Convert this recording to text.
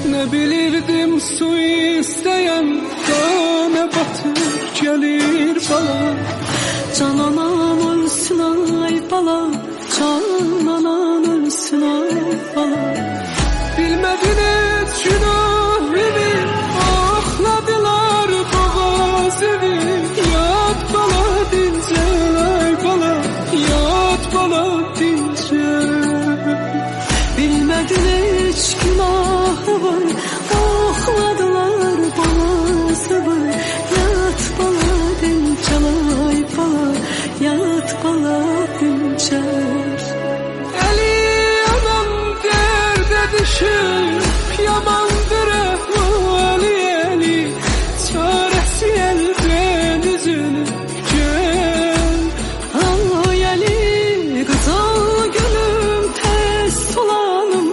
Ne bilirdim su isteyen tane batır gelir bana. Can anan ölsün ay bala, can anan ölsün ay bala. Bilmedin hiç günahımı, akladılar boğazımı. Yat bala dince ay bala, yat bala dince. Bilmedin hiç günahımı, akladılar boğazımı. Yat bala dince ay bala, yat bala dince.